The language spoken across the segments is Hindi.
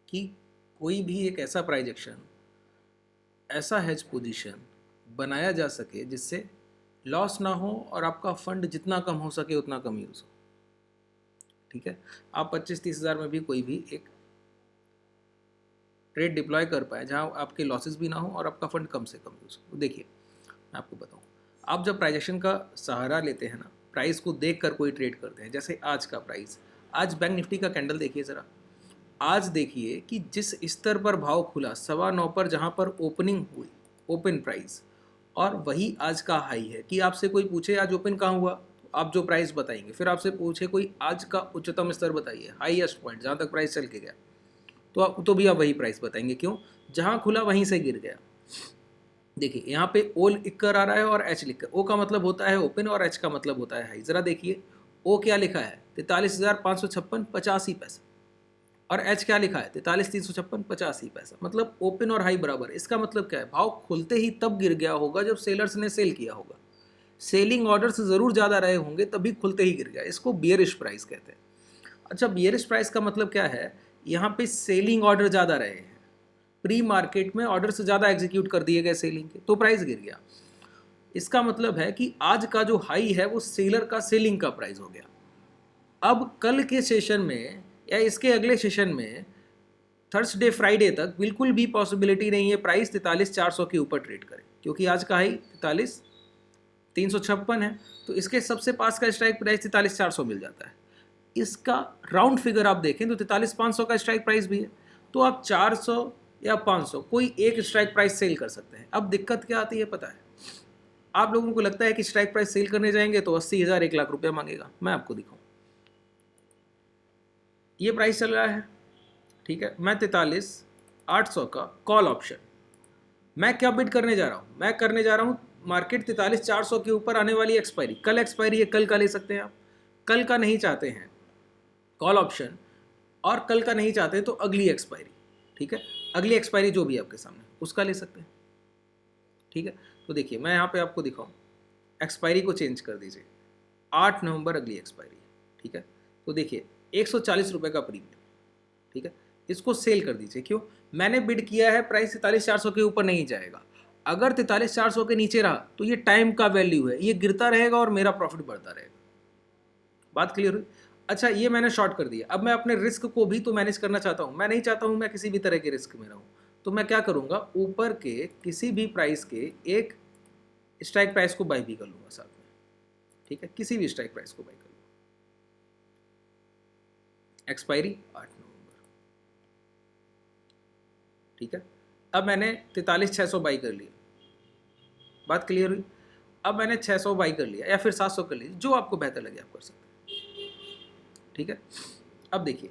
कि कोई भी एक ऐसा प्राइजेक्शन, ऐसा हेज पोजीशन बनाया जा सके जिससे लॉस ना हो और आपका फंड जितना कम हो सके उतना कम यूज़ हो। ठीक है, आप 25-30 हज़ार में भी कोई भी एक ट्रेड डिप्लॉय कर पाए जहां आपके लॉसेस भी ना हो और आपका फंड कम से कम यूज़ हो। देखिए मैं आपको बताऊं, आप जब प्राइजेक्शन का सहारा लेते हैं ना, प्राइस को देख कर कोई ट्रेड करते हैं, जैसे आज का प्राइस, आज बैंक निफ्टी का कैंडल देखिए ज़रा, आज देखिए कि जिस स्तर पर भाव खुला 9:15 पर, जहां पर ओपनिंग हुई, ओपन प्राइस, और वही आज का हाई है। कि आपसे कोई पूछे आज ओपन कहाँ हुआ, तो आप जो प्राइस बताएंगे, फिर आपसे पूछे कोई आज का उच्चतम स्तर बताइए, हाईएस्ट पॉइंट जहाँ तक प्राइस चल के गया, तो भी आप वही प्राइस बताएंगे। क्यों? जहाँ खुला वहीं से गिर गया। देखिए यहाँ पे ओ लिख कर आ रहा है और एच लिख कर, ओ का मतलब होता है ओपन और एच का मतलब होता है हाई। ज़रा देखिए ओ क्या लिखा है, 43,556.85 और एच क्या लिखा है, 43,356.85। मतलब ओपन और हाई बराबर। इसका मतलब क्या है, भाव खुलते ही तब गिर गया होगा जब सेलर्स ने सेल किया होगा, सेलिंग ऑर्डर्स ज़रूर ज़्यादा रहे होंगे तभी खुलते ही गिर गया। इसको बियरिश प्राइस कहते हैं। अच्छा, बियरिश प्राइस का मतलब क्या है, यहाँ पे सेलिंग ऑर्डर ज़्यादा रहे हैं, प्री मार्केट में ऑर्डर से ज़्यादा एग्जीक्यूट कर दिए गए सेलिंग के, तो प्राइस गिर गया। इसका मतलब है कि आज का जो हाई है वो सेलर का सेलिंग का प्राइस हो गया। अब कल के सेशन में या इसके अगले सेशन में थर्सडे फ्राइडे तक बिल्कुल भी पॉसिबिलिटी नहीं है प्राइस 43,400 के ऊपर ट्रेड करे, क्योंकि आज का हाई 43,356 है, तो इसके सबसे पास का स्ट्राइक प्राइस 43,400 मिल जाता है। इसका राउंड फिगर आप देखें तो 43,500 का स्ट्राइक प्राइस भी है, तो आप 400 या 500 कोई एक स्ट्राइक प्राइस सेल कर सकते हैं। अब दिक्कत क्या आती है पता है, आप लोगों को लगता है कि स्ट्राइक प्राइस सेल करने जाएंगे तो 80,000 1 लाख रुपया मांगेगा। मैं आपको दिखाऊं, ये प्राइस चल रहा है, ठीक है, मैं 43,800 का कॉल ऑप्शन, मैं क्या बिड करने जा रहा हूँ, मैं करने जा रहा हूँ मार्केट 43,400 के ऊपर आने वाली एक्सपायरी, कल एक्सपायरी है, कल का ले सकते हैं आप, कल का नहीं चाहते हैं कॉल ऑप्शन, और कल का नहीं चाहते तो अगली एक्सपायरी, ठीक है, अगली एक्सपायरी जो भी आपके सामने उसका ले सकते हैं। ठीक है, तो देखिए मैं यहाँ पे आपको दिखाऊँ, एक्सपायरी को चेंज कर दीजिए, 8 नवंबर अगली एक्सपायरी, ठीक है, तो देखिए 140 रुपये का प्रीमियम, ठीक है, इसको सेल कर दीजिए। क्यों? मैंने बिड किया है प्राइस 43,400 के ऊपर नहीं जाएगा, अगर 43,400 के नीचे रहा तो ये टाइम का वैल्यू है, ये गिरता रहेगा और मेरा प्रॉफिट बढ़ता रहेगा। बात क्लियर हुई? अच्छा, ये मैंने शॉर्ट कर दिया, अब मैं अपने रिस्क को भी तो मैनेज करना चाहता हूँ, मैं नहीं चाहता हूँ मैं किसी भी तरह के रिस्क में रहूँ, तो मैं क्या करूँगा, ऊपर के किसी भी प्राइस के एक स्ट्राइक प्राइस को बाई भी कर लूँगा साथ में, ठीक है, किसी भी स्ट्राइक प्राइस को बाई कर लूँगा। एक्सपायरी 8 नवंबर, ठीक है, अब मैंने 43,600 बाई कर लिया, बात क्लियर हुई? अब मैंने 600 बाई कर लिया या फिर 700 कर लिया, जो आपको बेहतर लगे आप कर सकते हैं, ठीक है। अब देखिए,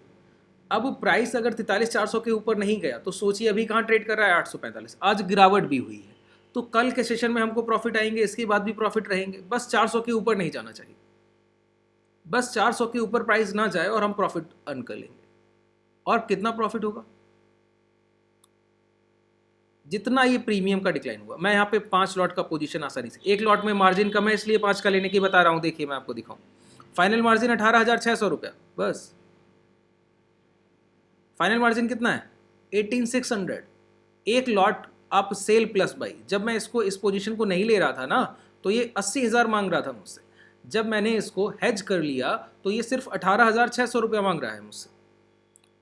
अब प्राइस अगर 43,400 के ऊपर नहीं गया तो सोचिए अभी कहाँ ट्रेड कर रहा है, 845, आज गिरावट भी हुई है, तो कल के सेशन में हमको प्रॉफिट आएंगे, इसके बाद भी प्रॉफिट रहेंगे, बस 400 के ऊपर नहीं जाना चाहिए, बस 400 के ऊपर प्राइस ना जाए और हम प्रॉफिट अर्न कर लेंगे। और कितना प्रॉफिट होगा, जितना ये प्रीमियम का डिक्लाइन हुआ। मैं यहाँ पे 5 लॉट का पोजीशन आसानी से, एक लॉट में मार्जिन कम है इसलिए 5 का लेने की बता रहा हूँ। देखिए मैं आपको दिखाऊँ, फाइनल मार्जिन 18,600 रुपया, बस फाइनल मार्जिन कितना है, 18,600। एक लॉट आप सेल प्लस बाई, जब मैं इसको इस पोजीशन को नहीं ले रहा था ना तो ये 80,000 मांग रहा था मुझसे, जब मैंने इसको हेज कर लिया तो ये सिर्फ 18,600 रुपया मांग रहा है मुझसे।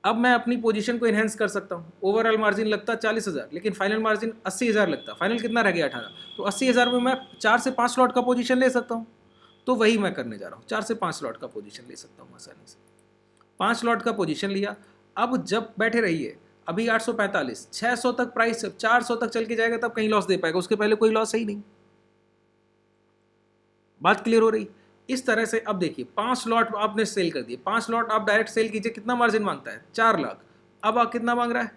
अब मैं अपनी पोजीशन को इन्हेंस कर सकता हूँ, ओवरऑल मार्जिन लगता 40,000 लेकिन फाइनल मार्जिन 80,000 लगता, फाइनल कितना रह गया 18, तो 80,000 में मैं 4 से 5 लॉट का पोजीशन ले सकता हूँ। तो वही मैं करने जा रहा हूँ, 4 से 5 लॉट का पोजीशन ले सकता हूँ आसानी से। 5 लॉट का पोजीशन लिया, अब जब बैठे रहिए, अभी 845, 600 तक प्राइस, 400 तक चल के जाएगा तब कहीं लॉस दे पाएगा, उसके पहले कोई लॉस है ही नहीं। बात क्लियर हो रही? इस तरह से अब देखिए 5 लॉट आपने सेल कर दिए, 5 लॉट आप डायरेक्ट सेल कीजिए, कितना मार्जिन मांगता है, 4 लाख। अब आप कितना मांग रहा है,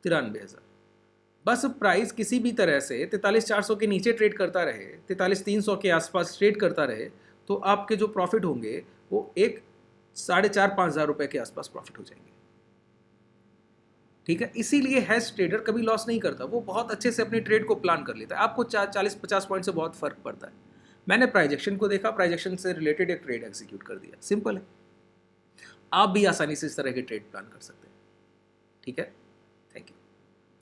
93,000। बस प्राइस किसी भी तरह से 43,400 के नीचे ट्रेड करता रहे, 43,300 के आसपास ट्रेड करता रहे, तो आपके जो प्रॉफिट होंगे वो एक 4,500-5,000 रुपए के आसपास प्रॉफिट हो जाएंगे, ठीक है। इसीलिए हेज ट्रेडर कभी लॉस नहीं करता, वो बहुत अच्छे से अपनी ट्रेड को प्लान कर लेता है। आपको 40-50 पॉइंट से बहुत फर्क पड़ता है। मैंने प्राइजेक्शन को देखा, प्राइजेक्शन से रिलेटेड एक ट्रेड एग्जीक्यूट कर दिया, सिंपल है। आप भी आसानी से इस तरह के ट्रेड प्लान कर सकते हैं। ठीक है।